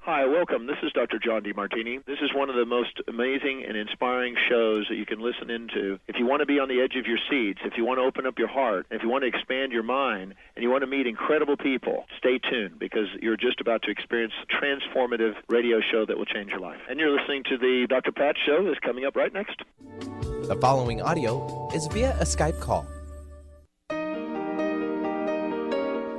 Hi, welcome. This is Dr. John DeMartini. This is one of the most amazing and inspiring shows that you can listen into. If you want to be on the edge of your seats, if you want to open up your heart, if you want to expand your mind, and you want to meet incredible people, stay tuned because you're just about to experience a transformative radio show that will change your life. And you're listening to the Dr. Pat Show that's coming up right next. The following audio is via a Skype call.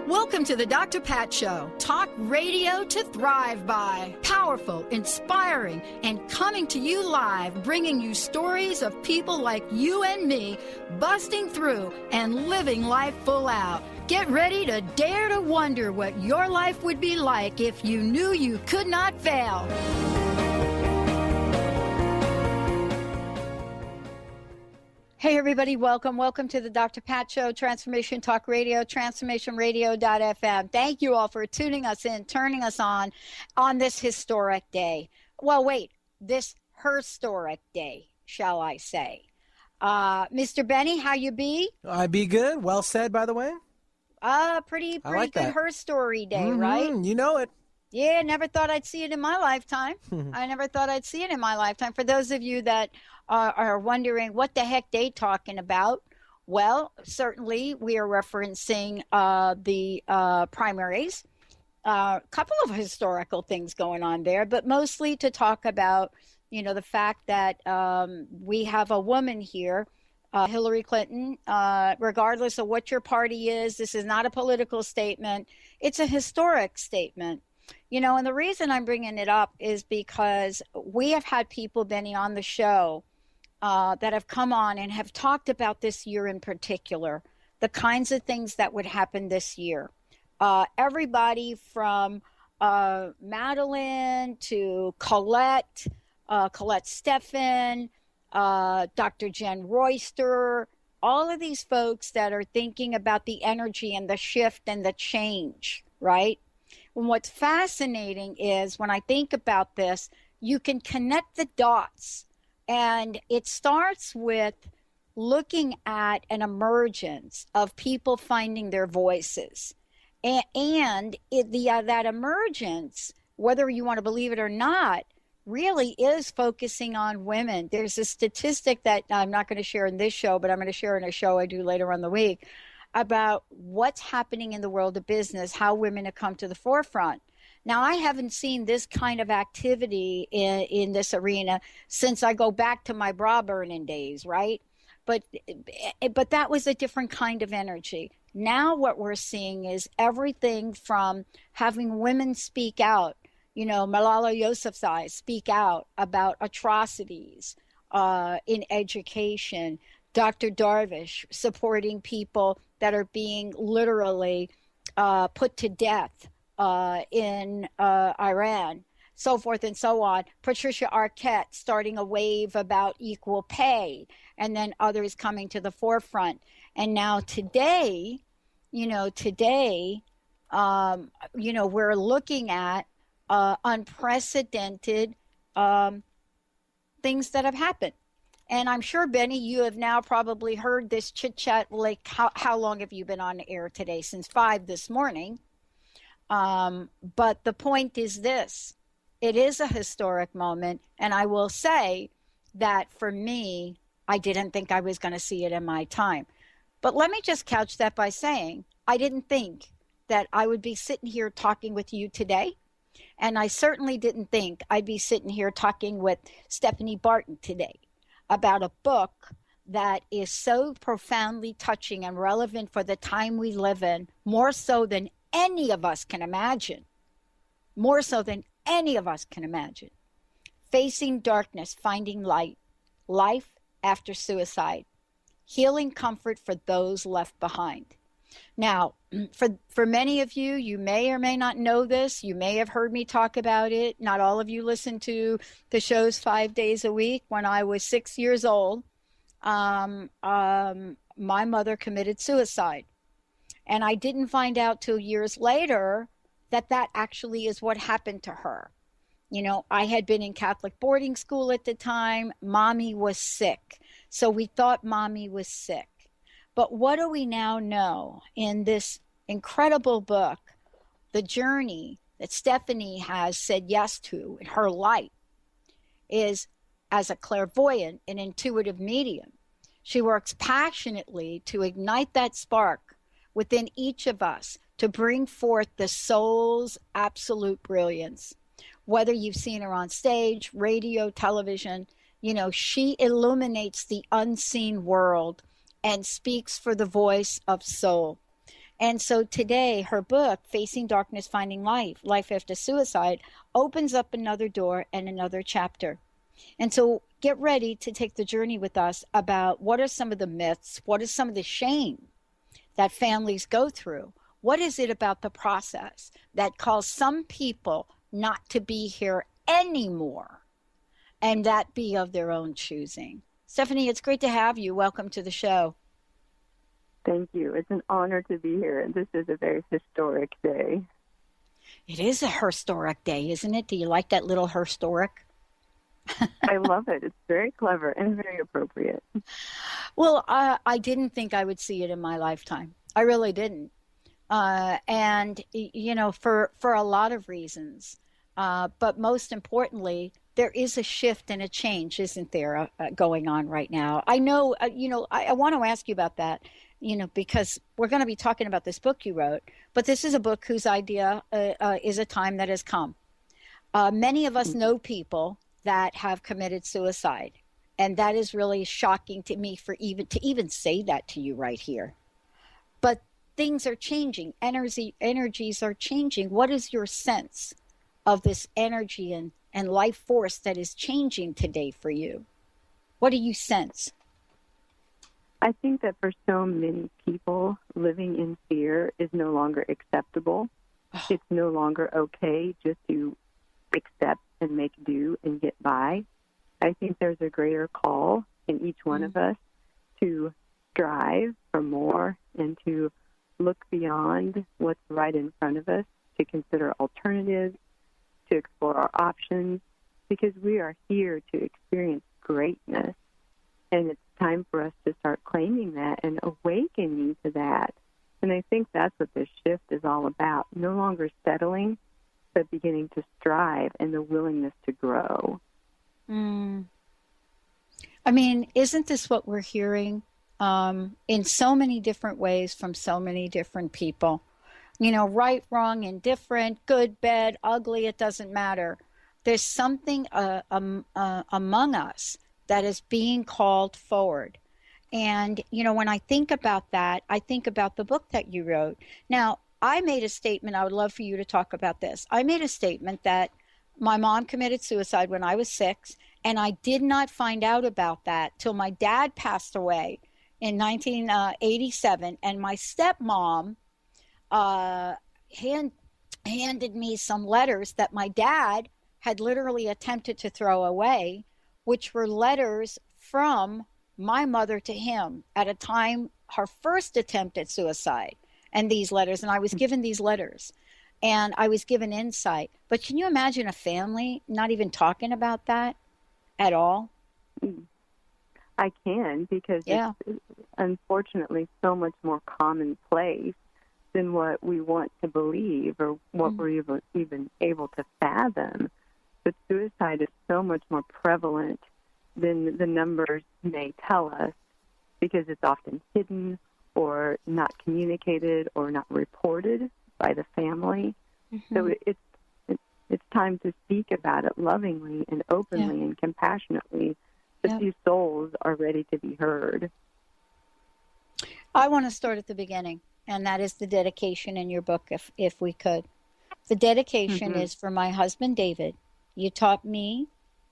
Welcome to the Dr. Pat Show. Talk radio to thrive by. Powerful, inspiring, and coming to you live, bringing you stories of people like you and me busting through and living life full out. Get ready to dare to wonder what your life would be like if you knew you could not fail. Hey, everybody, welcome. Welcome to the Dr. Pat Show, Transformation Talk Radio, transformationradio.fm. Thank you all for tuning us in, turning us on this historic day. Well, wait, this herhistoric day, shall I say. Mr. Benny, how you be? I be good. Well said, by the way. Pretty like good that. Her Story Day, right? You know it. Yeah, never thought I'd see it in my lifetime. I never thought I'd see it in my lifetime. For those of you that are wondering what the heck they talking about, well, certainly we are referencing the primaries. A couple of historical things going on there, but mostly to talk about, you know, the fact that we have a woman here, Hillary Clinton, regardless of what your party is. This is not a political statement. It's a historic statement. You know, and the reason I'm bringing it up is because we have had people, Benny, on the show that have come on and have talked about this year in particular, the kinds of things that would happen this year. Everybody from Madeline to Colette Steffan, Dr. Jen Royster, all of these folks that are thinking about the energy and the shift and the change, right? And what's fascinating is when I think about this, you can connect the dots. And it starts with looking at an emergence of people finding their voices. And that emergence, whether you want to believe it or not, really is focusing on women. There's a statistic that I'm not going to share in this show, but I'm going to share in a show I do later on the week about what's happening in the world of business, how women have come to the forefront. Now, I haven't seen this kind of activity in this arena since I go back to my bra burning days, right? But that was a different kind of energy. Now what we're seeing is everything from having women speak out, you know, Malala Yousafzai speak out about atrocities in education, Dr. Darvish supporting people that are being literally put to death in Iran, so forth and so on. Patricia Arquette starting a wave about equal pay, and then others coming to the forefront. And now today, we're looking at unprecedented things that have happened. And I'm sure, Benny, you have now probably heard this chit-chat. Like, how long have you been on the air today? Since 5 this morning. But the point is this. It is a historic moment. And I will say that for me, I didn't think I was going to see it in my time. But let me just couch that by saying I didn't think that I would be sitting here talking with you today. And I certainly didn't think I'd be sitting here talking with Steffany Barton today about a book that is so profoundly touching and relevant for the time we live in, more so than any of us can imagine. More so than any of us can imagine. Facing Darkness, Finding Light, Life After Suicide, Healing Comfort for Those Left Behind. Now, for many of you, you may or may not know this. You may have heard me talk about it. Not all of you listen to the shows 5 days a week. When I was 6 years old, my mother committed suicide. And I didn't find out till years later that that actually is what happened to her. You know, I had been in Catholic boarding school at the time. Mommy was sick. So we thought Mommy was sick. But what do we now know in this incredible book, the journey that Steffany has said yes to in her life is as a clairvoyant and intuitive medium. She works passionately to ignite that spark within each of us to bring forth the soul's absolute brilliance. Whether you've seen her on stage, radio, television, she illuminates the unseen world and speaks for the voice of soul. And so today, her book, Facing Darkness, Finding Life, Life After Suicide, opens up another door and another chapter. And so get ready to take the journey with us about what are some of the myths, what is some of the shame that families go through. What is it about the process that caused some people not to be here anymore, and that be of their own choosing? Steffany, it's great to have you. Welcome to the show. Thank you. It's an honor to be here. And this is a very historic day. It is a historic day, isn't it? Do you like that little historic? I love it. It's very clever and very appropriate. Well, I didn't think I would see it in my lifetime. I really didn't. And, for a lot of reasons. But most importantly, there is a shift and a change, isn't there, going on right now? I know, I want to ask you about that, because we're going to be talking about this book you wrote, but this is a book whose idea is a time that has come. Many of us know people that have committed suicide, and that is really shocking to me to even say that to you right here. But things are changing. Energies are changing. What is your sense of this energy and life force that is changing today for you? What do you sense? I think that for so many people, living in fear is no longer acceptable. It's no longer okay just to accept and make do and get by. I think there's a greater call in each one of us to strive for more and to look beyond what's right in front of us, to consider alternatives, to explore our options, because we are here to experience greatness. And it's time for us to start claiming that and awakening to that. And I think that's what this shift is all about. No longer settling, but beginning to strive and the willingness to grow. I mean, isn't this what we're hearing in so many different ways from so many different people? Right, wrong, indifferent, good, bad, ugly, it doesn't matter. There's something among us that is being called forward. And, when I think about that, I think about the book that you wrote. Now, I made a statement. I would love for you to talk about this. I made a statement that my mom committed suicide when I was 6, and I did not find out about that till my dad passed away in 1987, and my stepmom handed me some letters that my dad had literally attempted to throw away, which were letters from my mother to him at a time, her first attempt at suicide. And these letters, and I was given these letters, and I was given insight. But can you imagine a family not even talking about that at all? I can, because it's unfortunately so much more commonplace than what we want to believe or what we're even able to fathom. But suicide is so much more prevalent than the numbers may tell us, because it's often hidden or not communicated or not reported by the family. So it's time to speak about it lovingly and openly and compassionately, that these souls are ready to be heard. I want to start at the beginning, and that is the dedication in your book, if we could. The dedication is for my husband, David. You taught me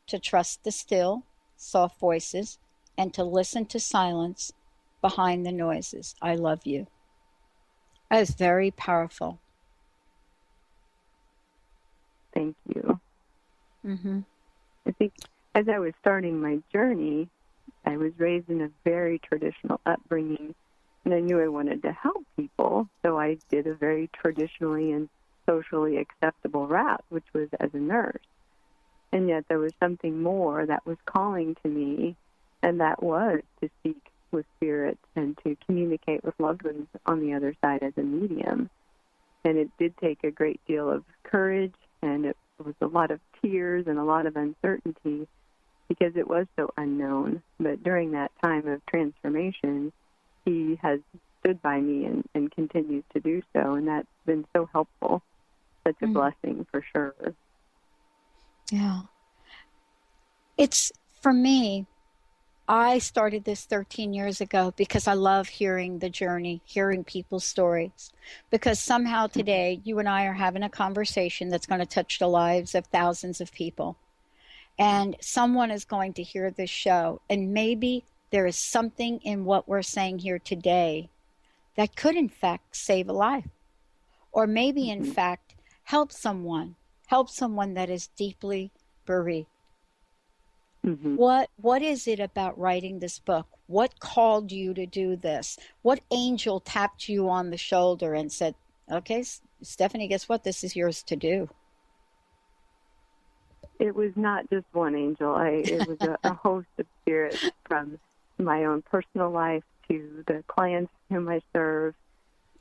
to trust the still, soft voices, and to listen to silence behind the noises. I love you. That is very powerful. Thank you. I think as I was starting my journey, I was raised in a very traditional upbringing, and I knew I wanted to help people, so I did a very traditionally and socially acceptable route, which was as a nurse. And yet there was something more that was calling to me, and that was to speak with spirits and to communicate with loved ones on the other side as a medium. And it did take a great deal of courage, and it was a lot of tears and a lot of uncertainty because it was so unknown. But during that time of transformation, he has stood by me and continues to do so, and that's been so helpful. Such a blessing for sure. Yeah. It's, for me, I started this 13 years ago because I love hearing the journey, hearing people's stories. Because somehow today, you and I are having a conversation that's going to touch the lives of thousands of people. And someone is going to hear this show, and maybe there is something in what we're saying here today that could, in fact, save a life. Or maybe, in fact, help someone that is deeply bereaved. What is it about writing this book? What called you to do this? What angel tapped you on the shoulder and said, okay, Steffany, guess what? This is yours to do. It was not just one angel. It was a host of spirits, from my own personal life to the clients whom I serve.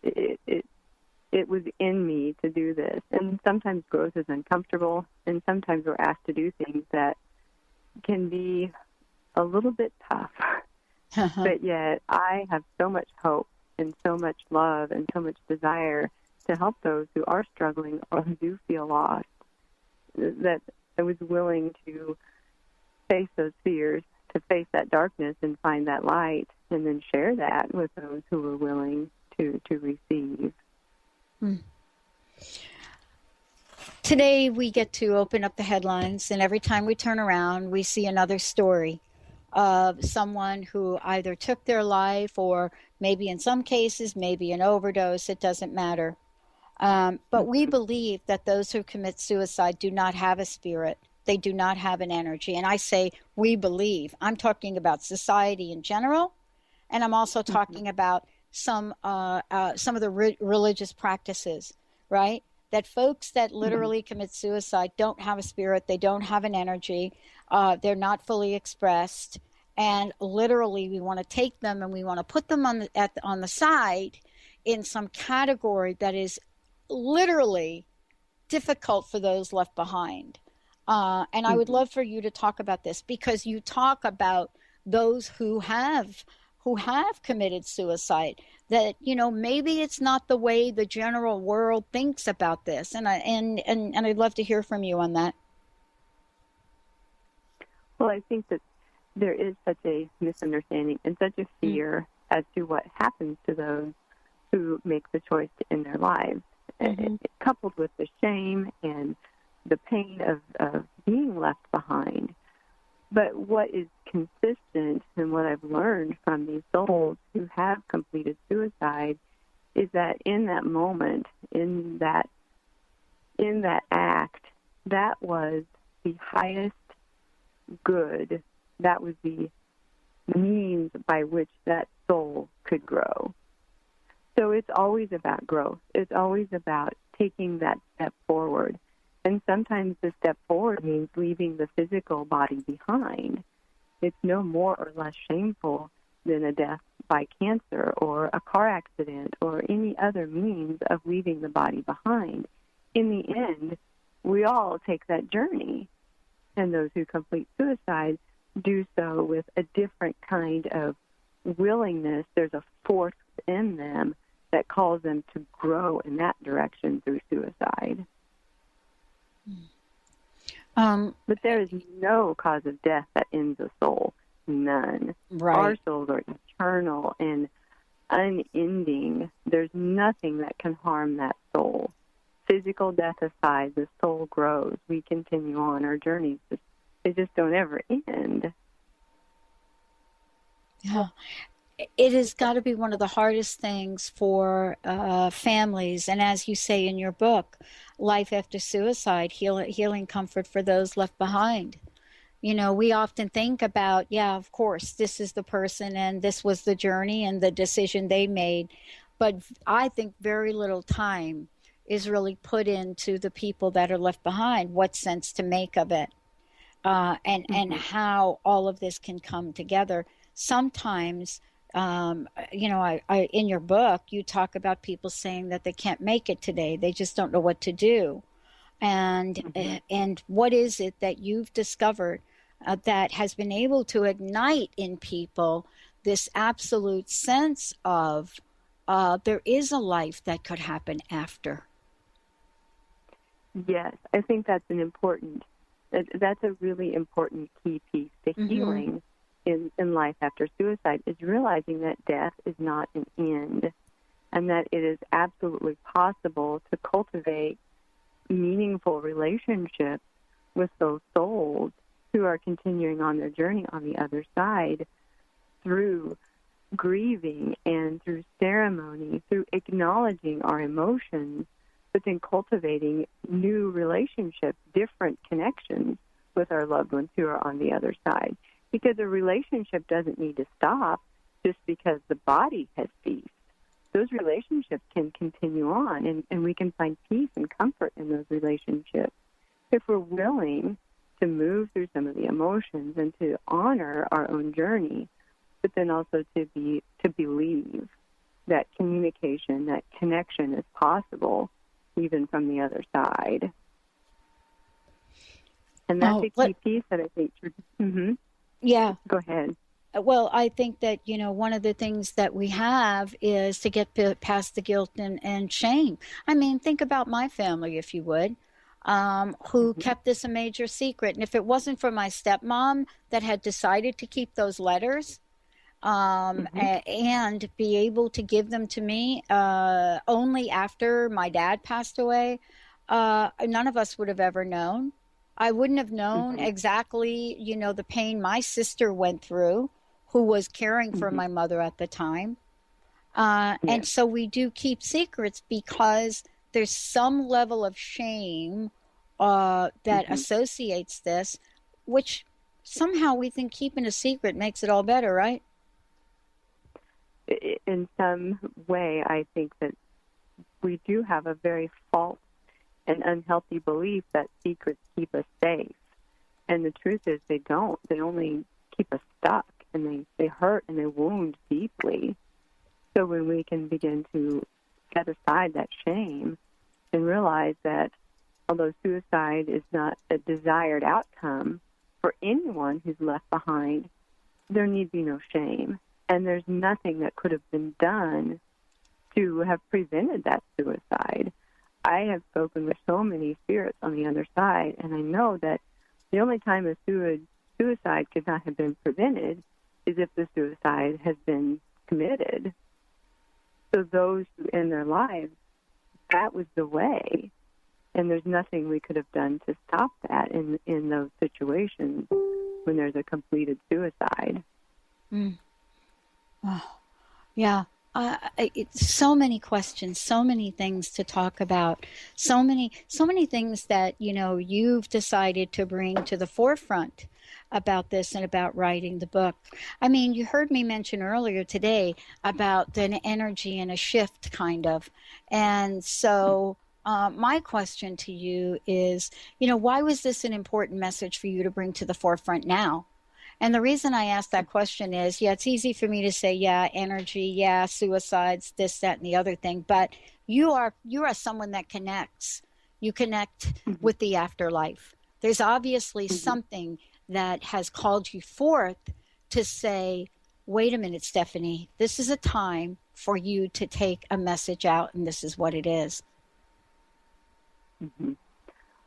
It was in me to do this. And sometimes growth is uncomfortable, and sometimes we're asked to do things that can be a little bit tough. But yet I have so much hope and so much love and so much desire to help those who are struggling or who do feel lost, that I was willing to face those fears, to face that darkness and find that light, and then share that with those who were willing to receive. Today we get to open up the headlines, and every time we turn around, we see another story of someone who either took their life, or maybe in some cases, maybe an overdose. It doesn't matter. But we believe that those who commit suicide do not have a spirit. They do not have an energy. And I say we believe. I'm talking about society in general, and I'm also talking about some of the religious practices, right? That folks that literally commit suicide don't have a spirit. They don't have an energy. They're not fully expressed. And literally, we want to take them and we want to put them on the side in some category that is literally difficult for those left behind. And I would love for you to talk about this, because you talk about those who have committed suicide, that, you know, maybe it's not the way the general world thinks about this. And I'd love to hear from you on that. Well, I think that there is such a misunderstanding and such a fear as to what happens to those who make the choice to end their lives, coupled with the shame and the pain of being left behind. But what is consistent, and what I've learned from these souls who have completed suicide, is that in that moment, in that act, that was the highest good. That was the means by which that soul could grow. So it's always about growth. It's always about taking that step forward. And sometimes the step forward means leaving the physical body behind. It's no more or less shameful than a death by cancer or a car accident or any other means of leaving the body behind. In the end, we all take that journey. And those who complete suicide do so with a different kind of willingness. There's a force in them that calls them to grow in that direction through suicide. But there is no cause of death that ends a soul. None. Right. Our souls are eternal and unending. There's nothing that can harm that soul. Physical death aside, the soul grows. We continue on. Our journeys, they just don't ever end. Yeah. It has got to be one of the hardest things for families, and as you say in your book, life after suicide, healing comfort for those left behind. You know, we often think about, yeah, of course, this is the person and this was the journey and the decision they made, but I think very little time is really put into the people that are left behind, what sense to make of it, and how all of this can come together. Sometimes I in your book, you talk about people saying that they can't make it today. They just don't know what to do. And what is it that you've discovered that has been able to ignite in people this absolute sense of there is a life that could happen after? Yes, I think that's that's a really important key piece to healing in life after suicide, is realizing that death is not an end, and that it is absolutely possible to cultivate meaningful relationships with those souls who are continuing on their journey on the other side through grieving and through ceremony, through acknowledging our emotions, but then cultivating new relationships, different connections with our loved ones who are on the other side. Because a relationship doesn't need to stop just because the body has ceased. Those relationships can continue on, and we can find peace and comfort in those relationships if we're willing to move through some of the emotions and to honor our own journey, but then also to believe that communication, that connection is possible even from the other side. And that's a key piece that I think. Yeah. Go ahead. Well, I think that, one of the things that we have is to get past the guilt and shame. I mean, think about my family, if you would, who kept this a major secret. And if it wasn't for my stepmom that had decided to keep those letters and be able to give them to me only after my dad passed away, none of us would have ever known. I wouldn't have known exactly, the pain my sister went through, who was caring for my mother at the time. And so we do keep secrets because there's some level of shame that associates this, which somehow we think keeping a secret makes it all better, right? In some way, I think that we do have a very false and unhealthy belief that secrets keep us safe. And the truth is they don't. They only keep us stuck, and they hurt and they wound deeply. So when we can begin to set aside that shame and realize that although suicide is not a desired outcome for anyone who's left behind, there need be no shame. And there's nothing that could have been done to have prevented that suicide. I have spoken with so many spirits on the other side, and I know that the only time a suicide could not have been prevented is if the suicide has been committed. So those who end their lives, that was the way, and there's nothing we could have done to stop that in those situations when there's a completed suicide. Oh, yeah. It's so many questions, so many things to talk about, so many things that, you've decided to bring to the forefront about this and about writing the book. I mean, you heard me mention earlier today about an energy and a shift kind of. And so my question to you is, why was this an important message for you to bring to the forefront now? And the reason I ask that question is, it's easy for me to say, energy, suicides, this, that, and the other thing. But you are someone that connects. You connect with the afterlife. There's obviously something that has called you forth to say, wait a minute, Steffany, this is a time for you to take a message out, and this is what it is.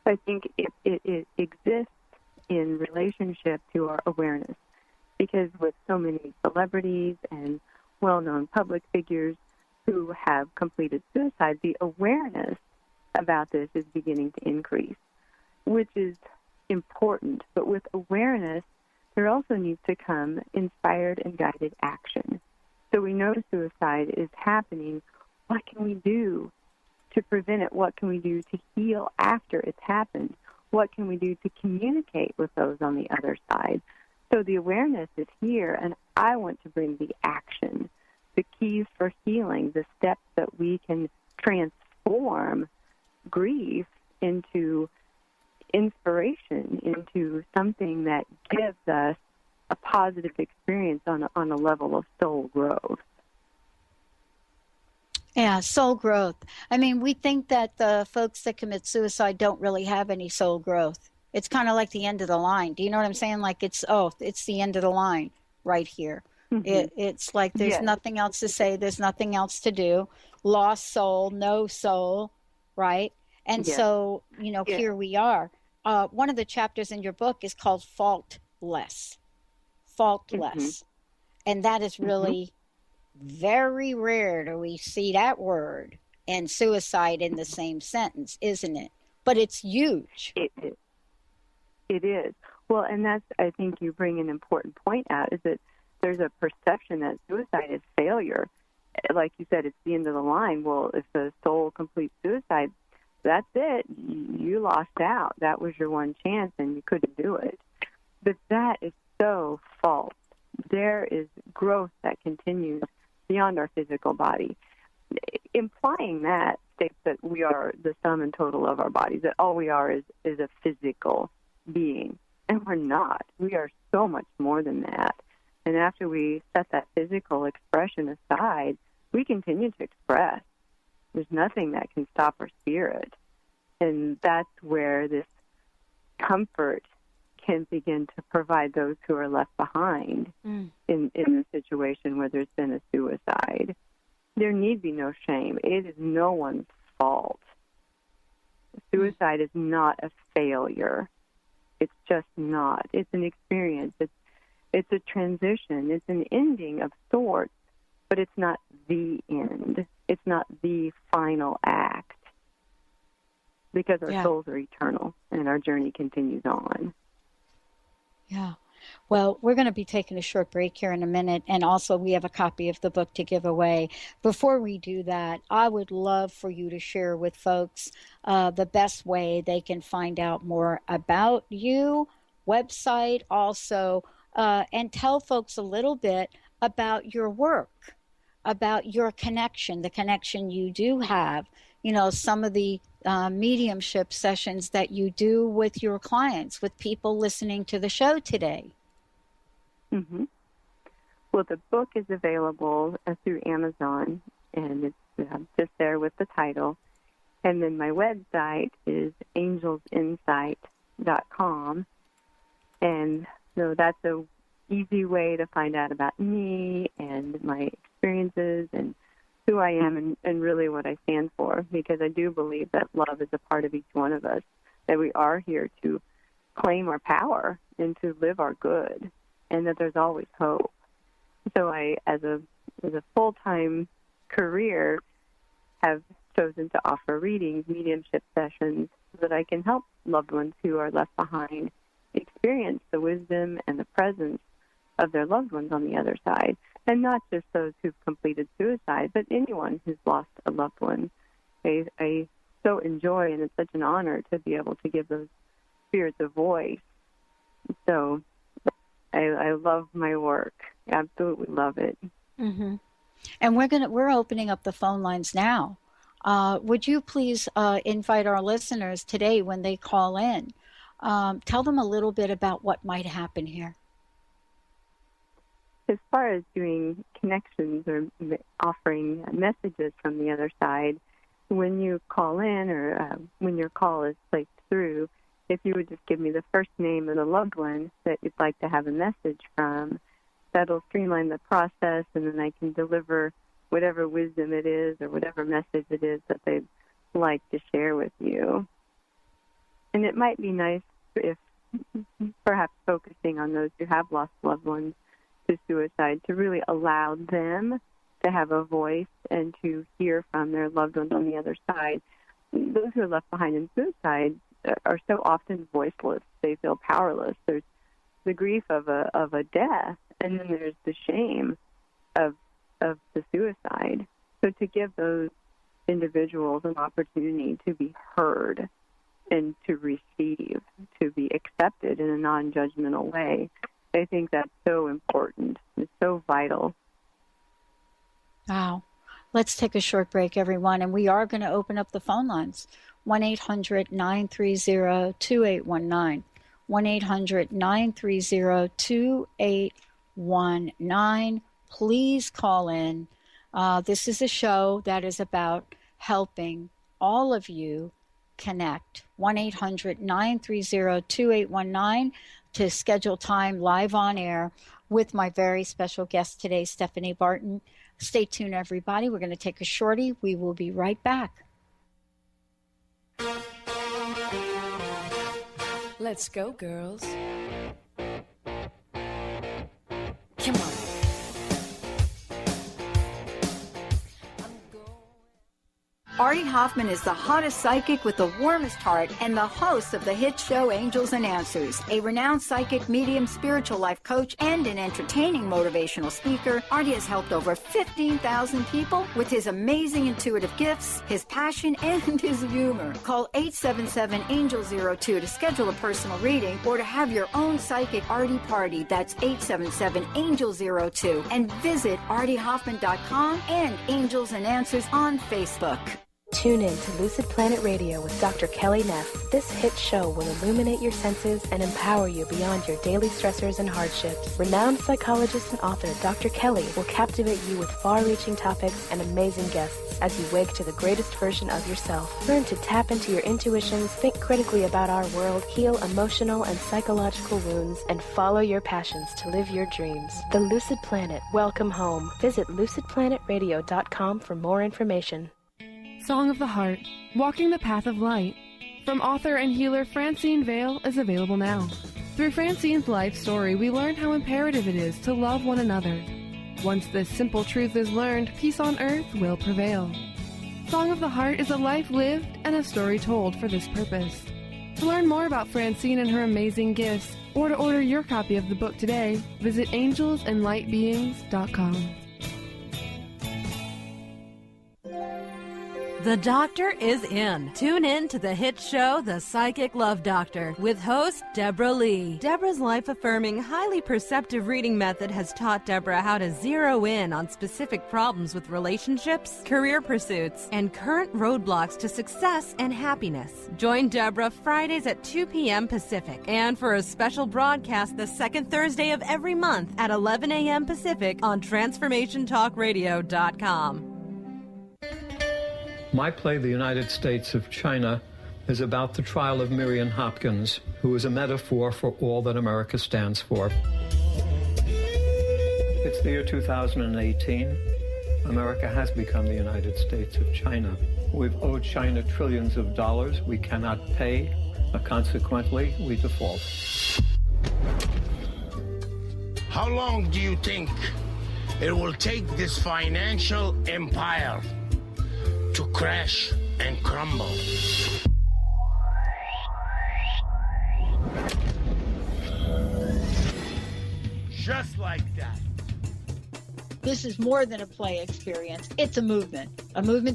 I think it exists in relationship to our awareness, because with so many celebrities and well-known public figures who have completed suicide, the awareness about this is beginning to increase, which is important. But with awareness, there also needs to come inspired and guided action. So we know suicide is happening. What can we do to prevent it? What can we do to heal after it's happened? What can we do to communicate with those on the other side? So the awareness is here, and I want to bring the action, the keys for healing, the steps that we can transform grief into inspiration, into something that gives us a positive experience on a level of soul growth. Yeah, soul growth. I mean, we think that the folks that commit suicide don't really have any soul growth. It's kind of like the end of the line. Do you know what I'm saying? Like it's the end of the line right here. Mm-hmm. It's like there's nothing else to say. There's nothing else to do. Lost soul, no soul, right? And so, here we are. One of the chapters in your book is called Faultless. Faultless. And that is really very rare do we see that word and suicide in the same sentence, isn't it? But it's huge. It is. Well, and that's, I think you bring an important point out, is that there's a perception that suicide is failure. Like you said, it's the end of the line. Well, if the soul completes suicide, that's it. You lost out. That was your one chance, and you couldn't do it. But that is so false. There is growth that continues beyond our physical body. Implying that states that we are the sum and total of our bodies, that all we are is a physical being. And we're not. We are so much more than that. And after we set that physical expression aside, we continue to express. There's nothing that can stop our spirit. And that's where this comfort can begin to provide those who are left behind in a situation where there's been a suicide. There need be no shame. It is no one's fault. Suicide is not a failure. It's just not. It's an experience. It's a transition. It's an ending of sorts, but it's not the end. It's not the final act, because our souls are eternal and our journey continues on. Yeah. Well, we're going to be taking a short break here in a minute, and also we have a copy of the book to give away. Before we do that, I would love for you to share with folks the best way they can find out more about you, website also, and tell folks a little bit about your work, about your connection, the connection you do have, some of the mediumship sessions that you do with your clients, with people listening to the show today. Mm-hmm. Well, the book is available through Amazon, and it's just there with the title. And then my website is angelsinsight.com. And so that's a easy way to find out about me and my experiences and who I am and really what I stand for, because I do believe that love is a part of each one of us, that we are here to claim our power and to live our good, and that there's always hope. So I, as a full-time career, have chosen to offer readings, mediumship sessions, so that I can help loved ones who are left behind experience the wisdom and the presence of their loved ones on the other side. And not just those who've completed suicide, but anyone who's lost a loved one. I so enjoy, and it's such an honor to be able to give those spirits a voice. So I love my work. Absolutely love it. Mm-hmm. And we're opening up the phone lines now. Would you please invite our listeners today, when they call in, tell them a little bit about what might happen here? As far as doing connections or offering messages from the other side, when you call in or when your call is placed through, if you would just give me the first name of the loved one that you'd like to have a message from, that'll streamline the process, and then I can deliver whatever wisdom it is or whatever message it is that they'd like to share with you. And it might be nice if perhaps focusing on those who have lost loved ones to suicide, to really allow them to have a voice and to hear from their loved ones on the other side. Those who are left behind in suicide are so often voiceless. They feel powerless. There's the grief of a death, and then there's the shame of the suicide. So to give those individuals an opportunity to be heard and to receive, to be accepted in a non-judgmental way, I think that's so important. It's so vital. Wow. Let's take a short break, everyone, and we are going to open up the phone lines. 1-800-930-2819. 1-800-930-2819. Please call in. This is a show that is about helping all of you connect. 1-800-930-2819 to schedule time live on air with my very special guest today, Steffany Barton. Stay tuned, everybody. We're going to take a shorty. We will be right back. Let's go, girls. Come on. Artie Hoffman is the hottest psychic with the warmest heart and the host of the hit show Angels and Answers. A renowned psychic, medium, spiritual life coach, and an entertaining motivational speaker, Artie has helped over 15,000 people with his amazing intuitive gifts, his passion, and his humor. Call 877-ANGEL-02 to schedule a personal reading or to have your own psychic Artie party. That's 877-ANGEL-02. And visit artiehoffman.com and Angels and Answers on Facebook. Tune in to Lucid Planet Radio with Dr. Kelly Neff. This hit show will illuminate your senses and empower you beyond your daily stressors and hardships. Renowned psychologist and author Dr. Kelly will captivate you with far-reaching topics and amazing guests as you wake to the greatest version of yourself. Learn to tap into your intuitions, think critically about our world, heal emotional and psychological wounds, and follow your passions to live your dreams. The Lucid Planet. Welcome home. Visit lucidplanetradio.com for more information. Song of the Heart, Walking the Path of Light, from author and healer Francine Vale, is available now. Through Francine's life story, we learn how imperative it is to love one another. Once this simple truth is learned, peace on earth will prevail. Song of the Heart is a life lived and a story told for this purpose. To learn more about Francine and her amazing gifts, or to order your copy of the book today, visit angelsandlightbeings.com. The Doctor is in. Tune in to the hit show, The Psychic Love Doctor, with host Deborah Lee. Deborah's life-affirming, highly perceptive reading method has taught Deborah how to zero in on specific problems with relationships, career pursuits, and current roadblocks to success and happiness. Join Deborah Fridays at 2 p.m. Pacific, and for a special broadcast the second Thursday of every month at 11 a.m. Pacific on TransformationTalkRadio.com. My play, The United States of China, is about the trial of Miriam Hopkins, who is a metaphor for all that America stands for. It's the year 2018. America has become the United States of China. We've owed China trillions of dollars we cannot pay. Consequently, we default. How long do you think it will take this financial empire to crash and crumble? Just like that. This is more than a play experience. It's a movement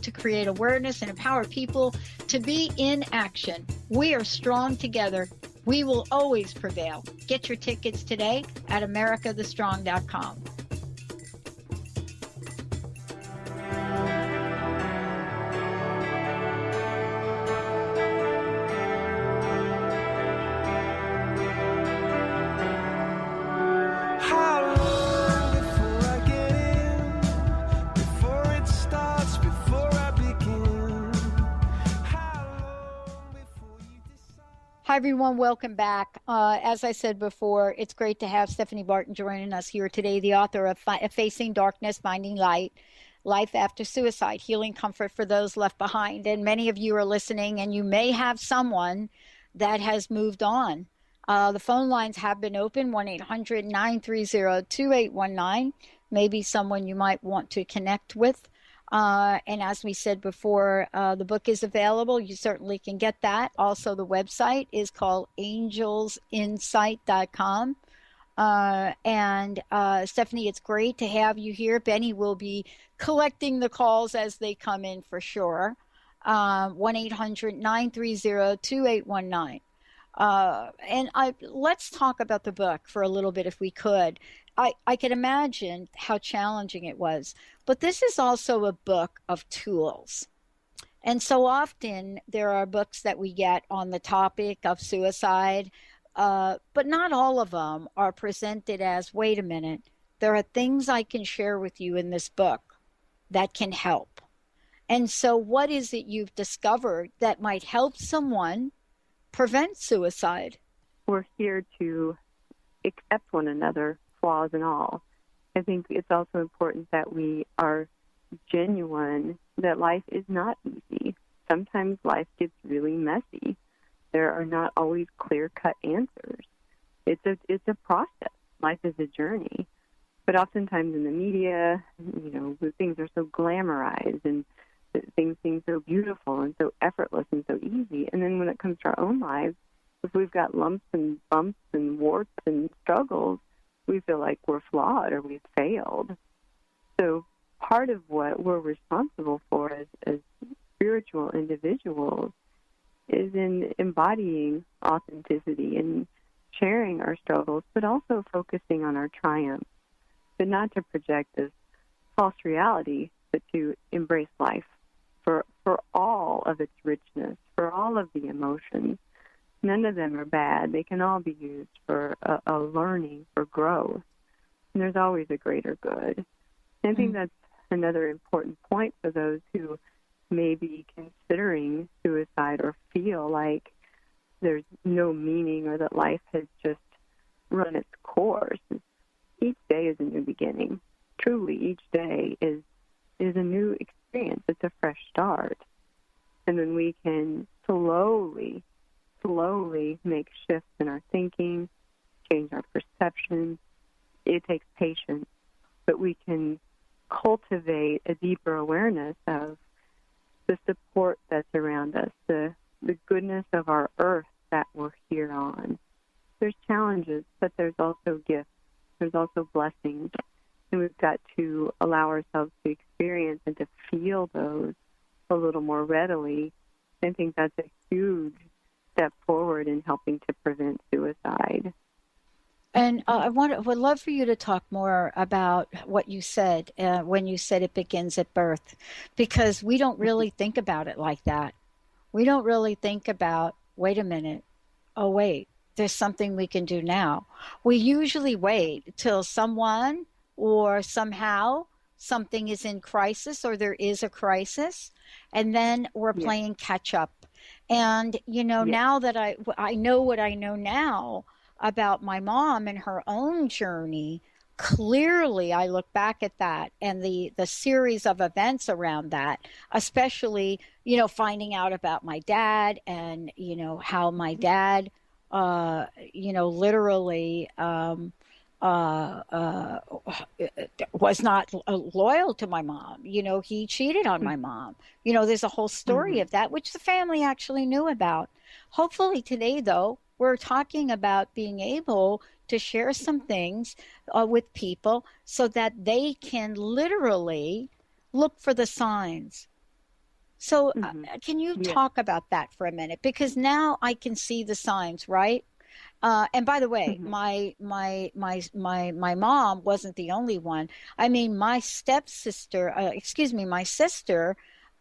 to create awareness and empower people to be in action. We are strong together. We will always prevail. Get your tickets today at americathestrong.com. Hi, everyone. Welcome back. As I said before, it's great to have Steffany Barton joining us here today, the author of Facing Darkness, Finding Light, Life After Suicide, Healing Comfort for Those Left Behind. And many of you are listening, and you may have someone that has moved on. The phone lines have been open, 1-800-930-2819. Maybe someone you might want to connect with. And as we said before, the book is available. You certainly can get that. Also, the website is called angelsinsight.com. Steffany, it's great to have you here. Benny will be collecting the calls as they come in for sure. 1-800-930-2819. Let's talk about the book for a little bit if we could. I can imagine how challenging it was, but this is also a book of tools. And so often there are books that we get on the topic of suicide But not all of them are presented as, wait a minute, there are things I can share with you in this book that can help. And so what is it you've discovered that might help someone prevent suicide? We're here to accept one another, flaws and all. I think it's also important that we are genuine, that life is not easy. Sometimes life gets really messy. There are not always clear-cut answers. It's a process. Life is a journey. But oftentimes in the media, things are so glamorized and things seem so beautiful and so effortless and so easy. And then when it comes to our own lives, if we've got lumps and bumps and warts and struggles, we feel like we're flawed or we've failed. So part of what we're responsible for as spiritual individuals is in embodying authenticity and sharing our struggles, but also focusing on our triumphs, but not to project this false reality, but to embrace life for all of its richness, for all of the emotions. None of them are bad. They can all be used for a learning, for growth. And there's always a greater good. And I think that's another important point for those who may be considering suicide or feel like there's no meaning or that life has just run its course. Each day is a new beginning. Truly, each day is a new experience. It's a fresh start. And then we can slowly make shifts in our thinking, change our perception. It takes patience, but we can cultivate a deeper awareness of the support that's around us, the goodness of our earth that we're here on. There's challenges, but there's also gifts. There's also blessings. And we've got to allow ourselves to experience and to feel those a little more readily. I think that's a huge step forward in helping to prevent suicide. And would love for you to talk more about what you said when you said it begins at birth, because we don't really think about it like that. We don't really think about, wait a minute, oh, wait, there's something we can do now. We usually wait till someone or somehow something is in crisis or there is a crisis, and then we're playing catch up. And, now that I know what I know now about my mom and her own journey, clearly I look back at that and the series of events around that, especially, finding out about my dad and, how my dad, literally was not loyal to my mom. He cheated on my mom. There's a whole story of that, which the family actually knew about. Hopefully today, though, we're talking about being able to share some things with people so that they can literally look for the signs. So can you talk about that for a minute? Because now I can see the signs, right? And by the way, my mom wasn't the only one. I mean, my sister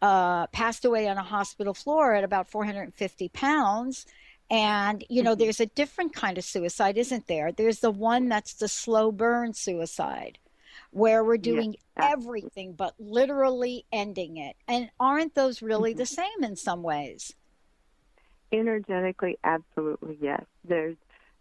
passed away on a hospital floor at about 450 pounds. And, there's a different kind of suicide, isn't there? There's the one that's the slow burn suicide, where we're doing everything but literally ending it. And aren't those really the same in some ways? Energetically, absolutely, yes.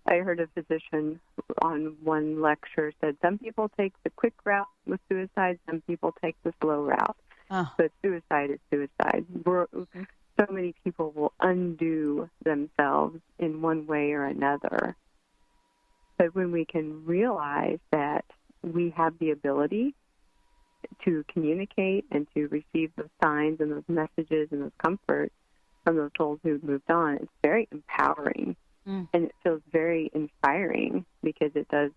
I heard a physician on one lecture said some people take the quick route with suicide, some people take the slow route. But suicide is suicide. So many people will undo themselves in one way or another. But when we can realize that we have the ability to communicate and to receive those signs and those messages and those comforts from those souls who've moved on, it's very empowering. And it feels very inspiring because it does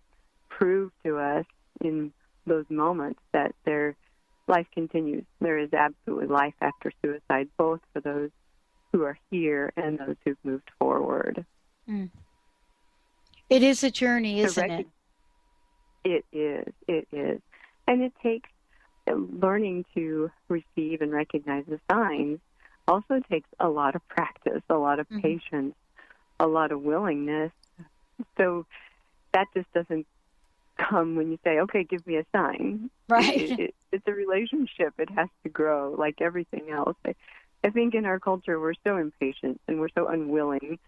prove to us in those moments that their life continues. There is absolutely life after suicide, both for those who are here and those who've moved forward. It is a journey, isn't it? It is. And it takes learning to receive and recognize the signs also takes a lot of practice, a lot of patience, a lot of willingness So that just doesn't come when you say, okay, give me a sign. Right. It's a relationship. It has to grow like everything else. I think in our culture we're so impatient and we're so unwilling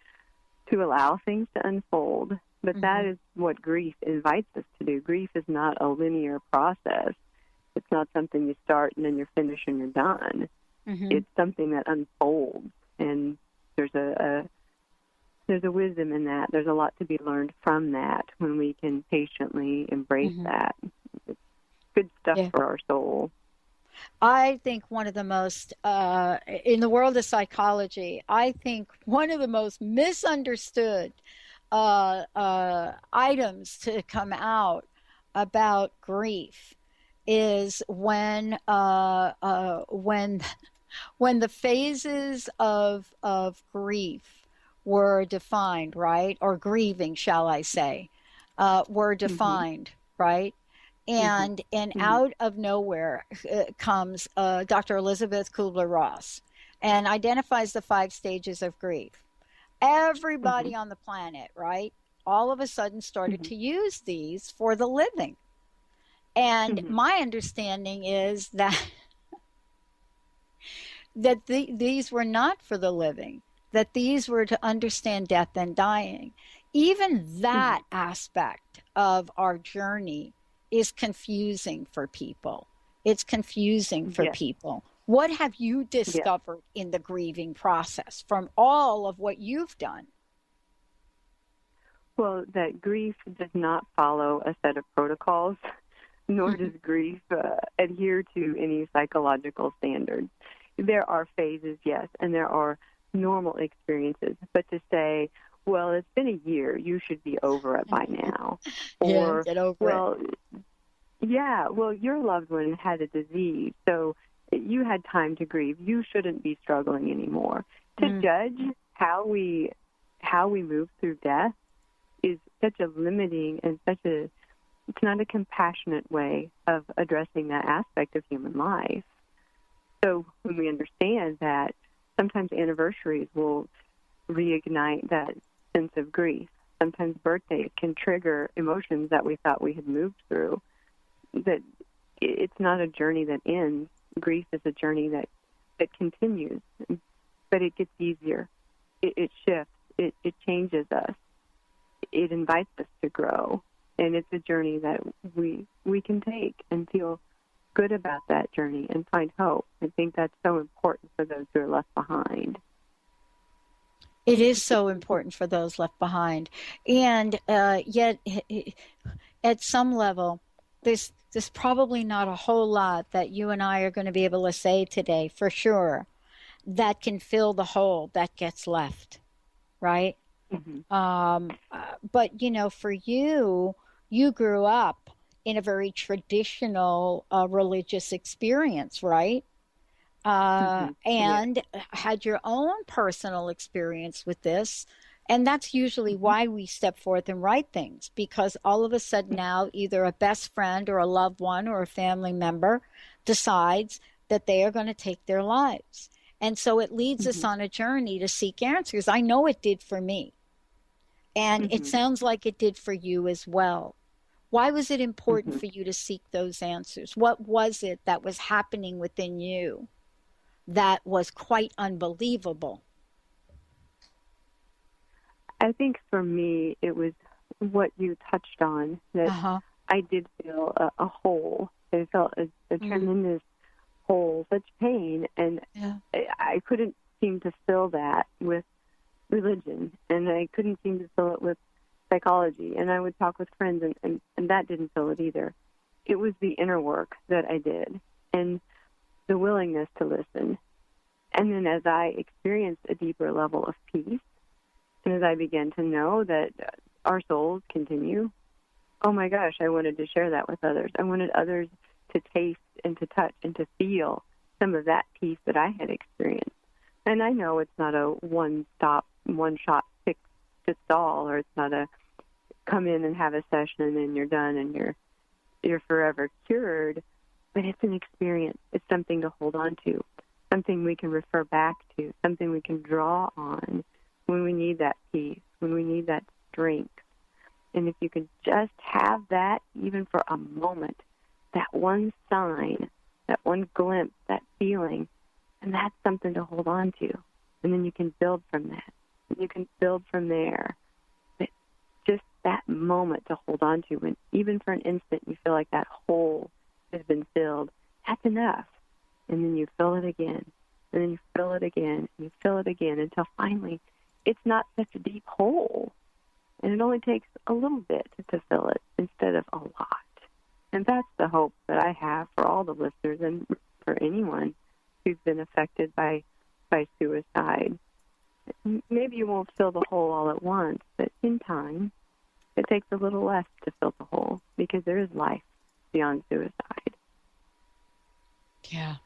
to allow things to unfold. But that is what grief invites us to do. Grief is not a linear process. It's not something you start and then you're finished and you're done. It's something that unfolds, and there's a wisdom in that. There's a lot to be learned from that when we can patiently embrace that. It's good stuff for our soul. I think one of the most, in the world of psychology, I think one of the most misunderstood items to come out about grief is when the phases of grief were defined, right? Or grieving, shall I say, were defined, right? And out of nowhere comes Dr. Elizabeth Kubler-Ross and identifies the 5 stages of grief. Everybody on the planet, right, all of a sudden started to use these for the living. And my understanding is that these were not for the living, that these were to understand death and dying. Even that aspect of our journey is confusing for people. It's confusing for people. What have you discovered in the grieving process from all of what you've done? Well, that grief does not follow a set of protocols, nor does grief adhere to any psychological standards. There are phases, yes, and there are normal experiences. But to say, well, it's been a year, you should be over it by now. Or, get over it. Yeah, well, your loved one had a disease, so you had time to grieve. You shouldn't be struggling anymore. To judge how we move through death is such a limiting and it's not a compassionate way of addressing that aspect of human life. So when we understand that, sometimes anniversaries will reignite that sense of grief. Sometimes birthdays can trigger emotions that we thought we had moved through. That it's not a journey that ends. Grief is a journey that continues, but it gets easier. It shifts. It changes us. It invites us to grow, and it's a journey that we can take and feel good about that journey and find hope. I think that's so important for those who are left behind. It is so important for those left behind, and yet at some level, there's probably not a whole lot that you and I are going to be able to say today, for sure, that can fill the hole that gets left, right? But, for you grew up in a very traditional religious experience, right? And had your own personal experience with this. And that's usually why we step forth and write things, because all of a sudden now either a best friend or a loved one or a family member decides that they are going to take their lives. And so it leads us on a journey to seek answers. I know it did for me. And it sounds like it did for you as well. Why was it important for you to seek those answers? What was it that was happening within you that was quite unbelievable? I think for me, it was what you touched on, that I did feel a hole. I felt a tremendous hole, such pain, and I couldn't seem to fill that with religion, and I couldn't seem to fill it with psychology, and I would talk with friends, and that didn't fill it either. It was the inner work that I did, and the willingness to listen. And then as I experienced a deeper level of peace, and as I began to know that our souls continue, oh my gosh, I wanted to share that with others. I wanted others to taste and to touch and to feel some of that peace that I had experienced. And I know it's not a one-stop, one-shot fix-all, or it's not a come in and have a session and then you're done and you're forever cured. But it's an experience. It's something to hold on to, something we can refer back to, something we can draw on when we need that peace, when we need that strength. And if you can just have that, even for a moment, that one sign, that one glimpse, that feeling, and that's something to hold on to. And then you can build from that. And you can build from there. But just that moment to hold on to, when even for an instant you feel like that hole has been filled, that's enough. And then you fill it again. And then you fill it again. And you fill it again until finally it's not such a deep hole. And it only takes a little bit to fill it instead of a lot. And that's the hope that I have for all the listeners and for anyone who's been affected by suicide. Maybe you won't fill the hole all at once, but in time, it takes a little less to fill the hole because there is life beyond suicide. Yeah.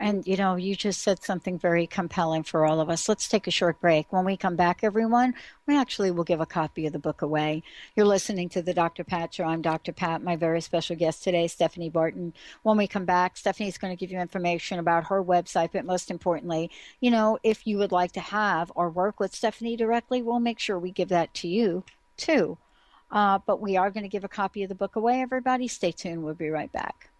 And, you know, you just said something very compelling for all of us. Let's take a short break. When we come back, everyone, we actually will give a copy of the book away. You're listening to the Dr. Pat Show. I'm Dr. Pat. My very special guest today, Steffany Barton. When we come back, Steffany's going to give you information about her website, but most importantly, you know, if you would like to have or work with Steffany directly, we'll make sure we give that to you, too. But we are going to give a copy of the book away, everybody. Stay tuned. We'll be right back.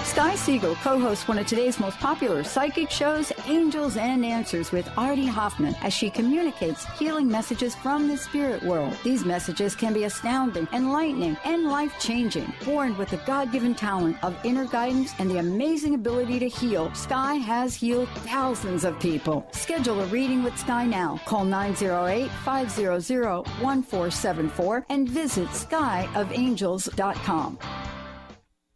Sky Siegel co-hosts one of today's most popular psychic shows, Angels and Answers, with Artie Hoffman, as she communicates healing messages from the spirit world. These messages can be astounding, enlightening, and life-changing. Born with the God-given talent of inner guidance and the amazing ability to heal, Sky has healed thousands of people. Schedule a reading with Sky now. Call 908-500-1474 and visit skyofangels.com.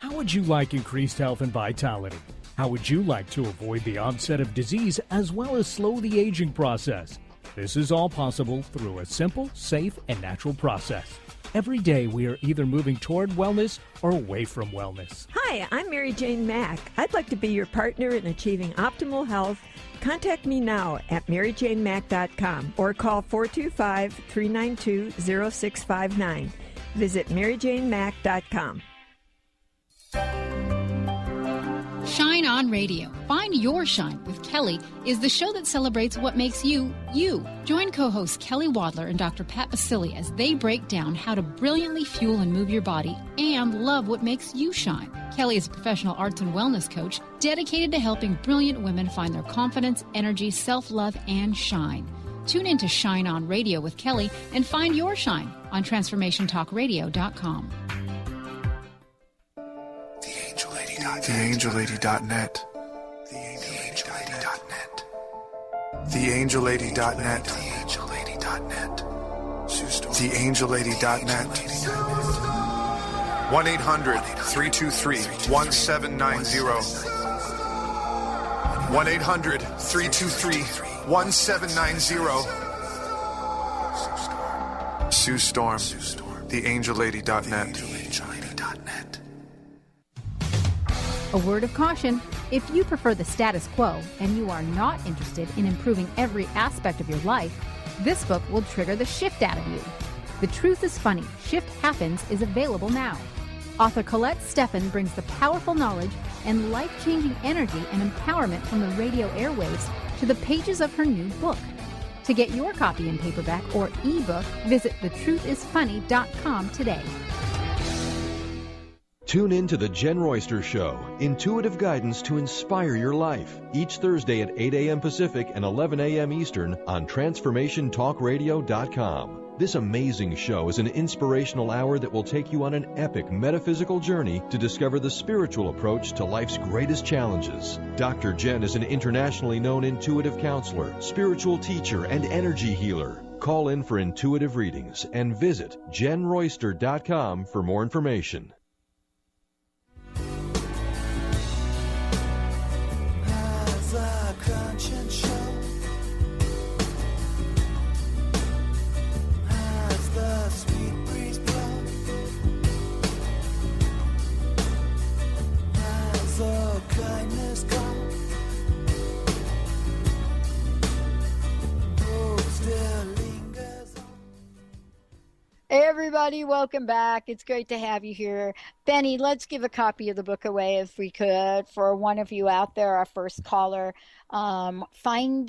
How would you like increased health and vitality? How would you like to avoid the onset of disease as well as slow the aging process? This is all possible through a simple, safe, and natural process. Every day we are either moving toward wellness or away from wellness. Hi, I'm Mary Jane Mack. I'd like to be your partner in achieving optimal health. Contact me now at maryjanemack.com or call 425-392-0659. Visit maryjanemack.com. Shine On Radio. Find Your Shine with Kelly is the show that celebrates what makes you, you. Join co-hosts Kelly Wadler and Dr. Pat Basili as they break down how to brilliantly fuel and move your body and love what makes you shine. Kelly is a professional arts and wellness coach dedicated to helping brilliant women find their confidence, energy, self-love, and shine. Tune in to Shine On Radio with Kelly and find your shine on TransformationTalkRadio.com. TheAngelLady.net. TheAngelLady.net. TheAngelLady.net. TheAngelLady.net. TheAngelLady.net. 1-800-323-1790. 1-800-323-1790. Sue Storm. TheAngelLady.net. A word of caution: if you prefer the status quo and you are not interested in improving every aspect of your life, this book will trigger the shift out of you. The Truth is Funny, Shift Happens is available now. Author Colette Steffen brings the powerful knowledge and life-changing energy and empowerment from the radio airwaves to the pages of her new book. To get your copy in paperback or ebook, visit thetruthisfunny.com today. Tune in to The Jen Royster Show, intuitive guidance to inspire your life, each Thursday at 8 a.m. Pacific and 11 a.m. Eastern on TransformationTalkRadio.com. This amazing show is an inspirational hour that will take you on an epic metaphysical journey to discover the spiritual approach to life's greatest challenges. Dr. Jen is an internationally known intuitive counselor, spiritual teacher, and energy healer. Call in for intuitive readings and visit JenRoyster.com for more information. Kindness comes. everybody. Welcome back. It's great to have you here. Benny, let's give a copy of the book away if we could for one of you out there, our first caller. Facing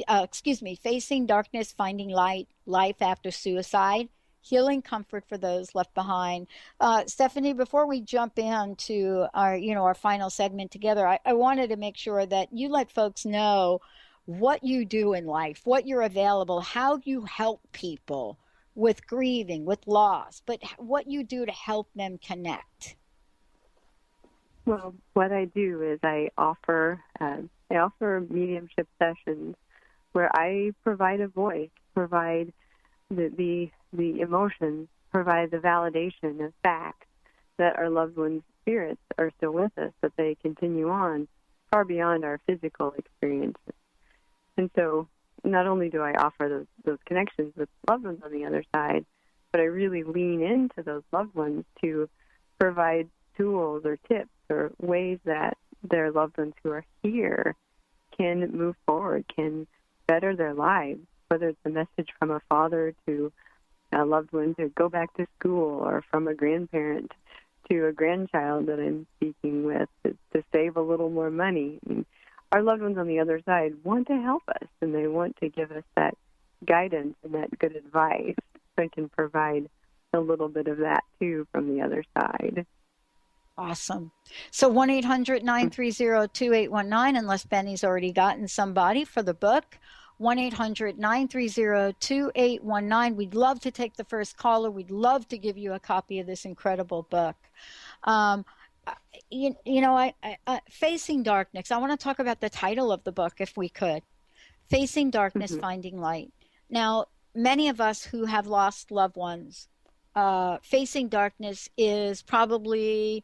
Darkness, Finding Light, Life After Suicide, Healing Comfort for Those Left Behind. Steffany, before we jump into our final segment together, I wanted to make sure that you let folks know what you do in life, what you're available, how you help people with grieving, with loss, but what you do to help them connect. Well, what I do is I offer mediumship sessions where I provide a voice, provide the emotions, provide the validation of facts that our loved ones' spirits are still with us, that they continue on far beyond our physical experiences. And so not only do I offer those connections with loved ones on the other side, but I really lean into those loved ones to provide tools or tips or ways that their loved ones who are here can move forward, can better their lives, whether it's a message from a father to a loved one to go back to school, or from a grandparent to a grandchild that I'm speaking with to save a little more money. And our loved ones on the other side want to help us, and they want to give us that guidance and that good advice. So I can provide a little bit of that, too, from the other side. Awesome. So 1-800-930-2819, unless Benny's already gotten somebody for the book. 1-800-930-2819. We'd love to take the first caller. We'd love to give you a copy of this incredible book. Facing Darkness. I want to talk about the title of the book, if we could. Facing Darkness, Finding Light. Now, many of us who have lost loved ones, facing darkness is probably,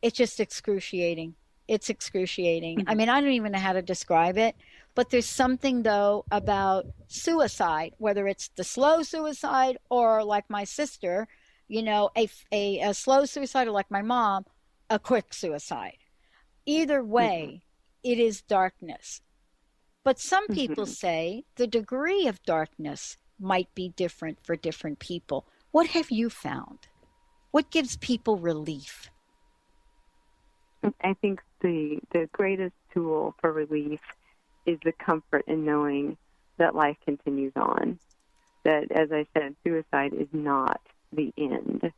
it's just excruciating. It's excruciating. I mean, I don't even know how to describe it, but there's something, though, about suicide, whether it's the slow suicide or, like my sister, a slow suicide, or like my mom, a quick suicide. Either way, it is darkness. But some people say the degree of darkness might be different for different people. What have you found? What gives people relief? I think the greatest tool for relief is the comfort in knowing that life continues on. That, as I said, suicide is not the end.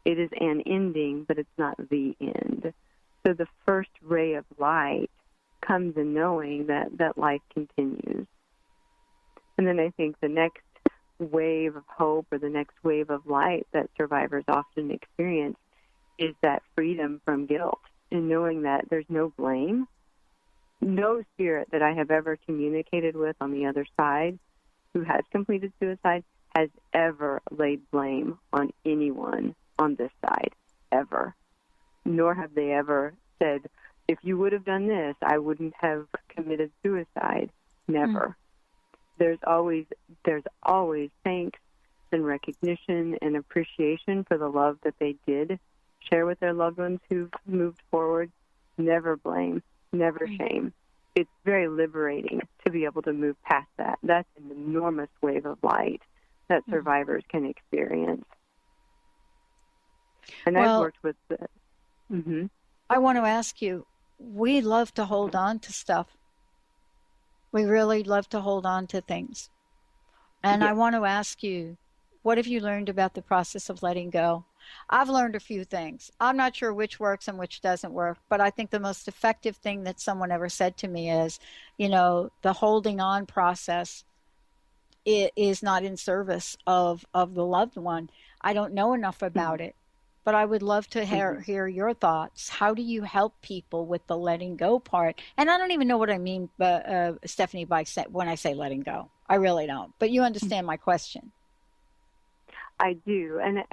It is an ending, but it's not the end. So the first ray of light comes in knowing that life continues. And then I think the next wave of hope, or the next wave of light that survivors often experience, is that freedom from guilt, and knowing that there's no blame. No spirit that I have ever communicated with on the other side who has completed suicide has ever laid blame on anyone on this side, ever. Nor have they ever said, if you would have done this, I wouldn't have committed suicide. Never. There's always thanks and recognition and appreciation for the love that they did share with their loved ones who've moved forward. Never blame, never shame. It's very liberating to be able to move past that. That's an enormous wave of light that survivors can experience. And I've worked with the... I want to ask you, we love to hold on to stuff. We really love to hold on to things. And I want to ask you, what have you learned about the process of letting go? I've learned a few things. I'm not sure which works and which doesn't work, but I think the most effective thing that someone ever said to me is, the holding on process is not in service of the loved one. I don't know enough about it, but I would love to hear your thoughts. How do you help people with the letting go part? And I don't even know what I mean, Steffany, when I say letting go. I really don't. But you understand my question. I do. And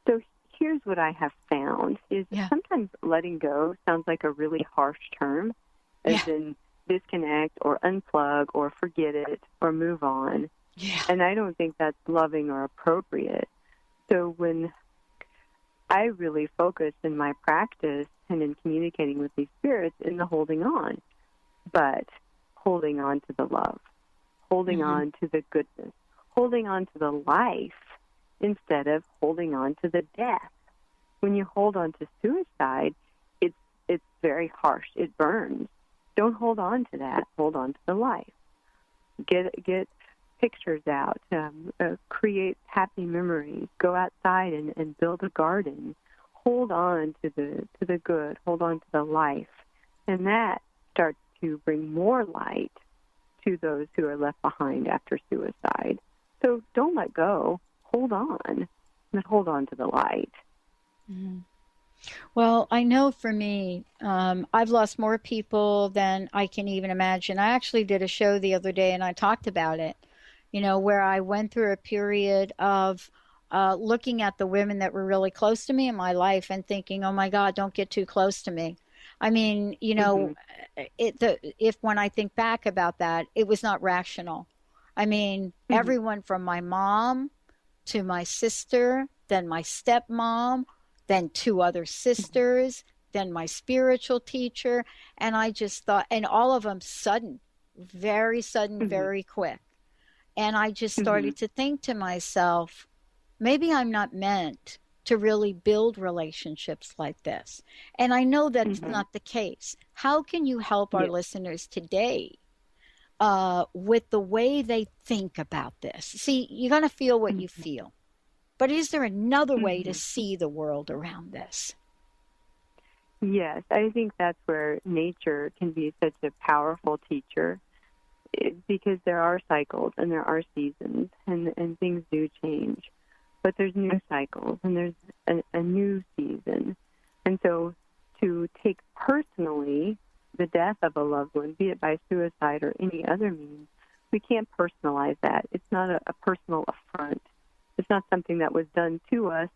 so here's what I have found is sometimes letting go sounds like a really harsh term, as in disconnect or unplug or forget it or move on. Yeah. And I don't think that's loving or appropriate. So when I really focus in my practice and in communicating with these spirits in the holding on, but holding on to the love, holding on to the goodness, holding on to the life instead of holding on to the death. When you hold on to suicide, it's very harsh. It burns. Don't hold on to that. Hold on to the life. Get pictures out. Create happy memories. Go outside and build a garden. Hold on to the good. Hold on to the life, and that starts to bring more light to those who are left behind after suicide. So don't let go. Hold on, and hold on to the light. Mm-hmm. Well, I know for me, I've lost more people than I can even imagine. I actually did a show the other day and I talked about it, where I went through a period of looking at the women that were really close to me in my life and thinking, oh my God, don't get too close to me. I mean, if when I think back about that, it was not rational. I mean, everyone from my mom to my sister, then my stepmom, then 2 other sisters, then my spiritual teacher. And I just thought, and all of them sudden, very sudden, very quick. And I just started to think to myself, maybe I'm not meant to really build relationships like this. And I know that's not the case. How can you help our listeners today with the way they think about this? See, you're going to feel what you feel. But is there another way to see the world around this? Yes, I think that's where nature can be such a powerful teacher, because there are cycles and there are seasons, and things do change. But there's new cycles and there's a new season. And so to take personally the death of a loved one, be it by suicide or any other means, we can't personalize that. It's not a personal affront. It's not something that was done to us.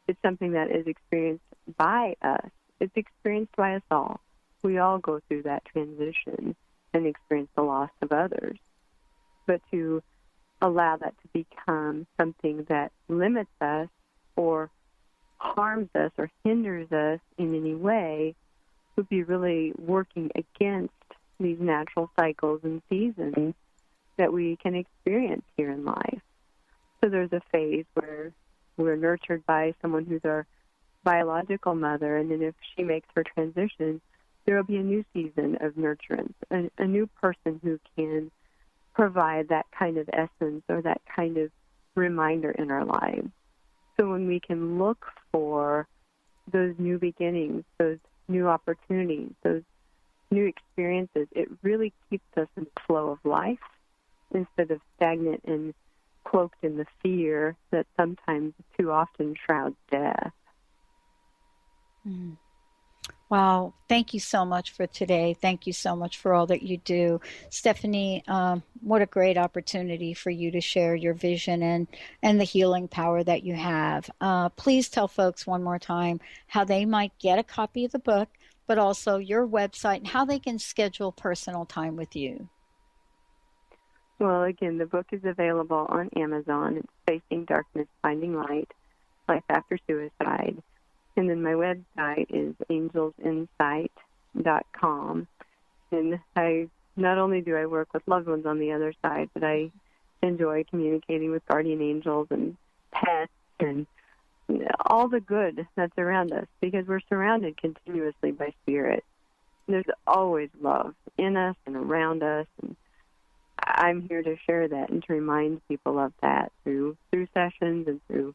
It's something that is experienced by us. It's experienced by us all. We all go through that transition and experience the loss of others. But to allow that to become something that limits us or harms us or hinders us in any way would be really working against these natural cycles and seasons that we can experience here in life. So there's a phase where we're nurtured by someone who's our biological mother, and then if she makes her transition, there will be a new season of nurturance, a new person who can provide that kind of essence or that kind of reminder in our lives. So when we can look for those new beginnings, those new opportunities, those new experiences, it really keeps us in the flow of life instead of stagnant and cloaked in the fear that sometimes too often shrouds death. Wow. Thank you so much for today. Thank you so much for all that you do. Steffany, what a great opportunity for you to share your vision and the healing power that you have. Please tell folks one more time how they might get a copy of the book, but also your website and how they can schedule personal time with you. Well, again, the book is available on Amazon. It's Facing Darkness, Finding Light, Life After Suicide. And then my website is angelsinsight.com. And not only do I work with loved ones on the other side, but I enjoy communicating with guardian angels and pets and all the good that's around us, because we're surrounded continuously by spirit. There's always love in us and around us, and I'm here to share that and to remind people of that through sessions and through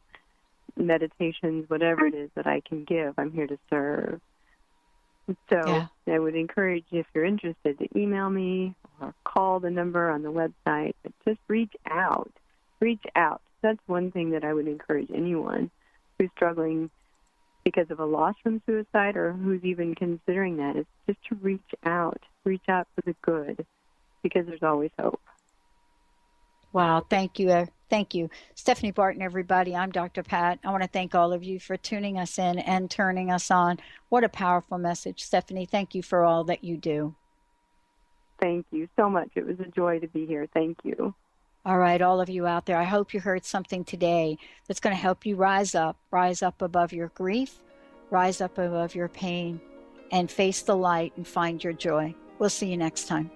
meditations, whatever it is that I can give. I'm here to serve. So I would encourage you, if you're interested, to email me or call the number on the website. But just reach out. Reach out. That's one thing that I would encourage anyone who's struggling because of a loss from suicide or who's even considering that, is just to reach out. Reach out for the good, because there's always hope. Wow. Thank you. Thank you. Steffany Barton, everybody. I'm Dr. Pat. I want to thank all of you for tuning us in and turning us on. What a powerful message. Steffany, thank you for all that you do. Thank you so much. It was a joy to be here. Thank you. All right, all of you out there, I hope you heard something today that's going to help you rise up above your grief, rise up above your pain, and face the light and find your joy. We'll see you next time.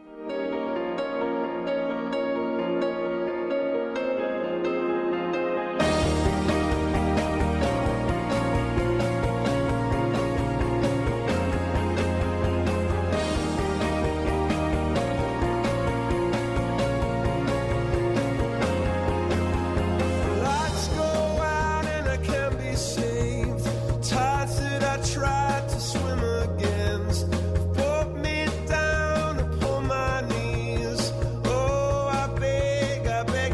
always saved. Tides that I tried to swim against brought me down upon my knees. Oh, I beg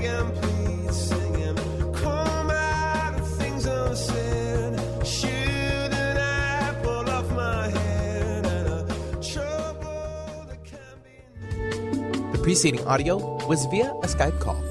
and plead, singing, come out of things unsaid. Shoot an apple off my head and a trouble that can be. The preceding audio was via a Skype call.